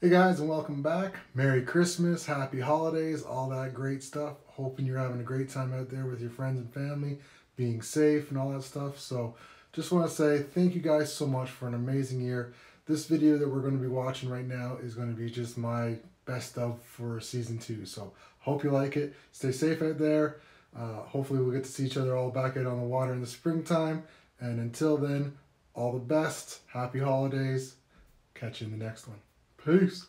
Hey guys, and welcome back. Merry Christmas, Happy Holidays, all that great stuff. Hoping you're having a great time out there with your friends and family, being safe and all that stuff. So just want to say thank you guys so much for an amazing year. This video that we're going to be watching right now is going to be just my best of for season 2. So hope you like it. Stay safe out there. Hopefully we'll get to see each other all back out on the water in the springtime. And until then, all the best. Happy holidays. Catch you in the next one. Peace.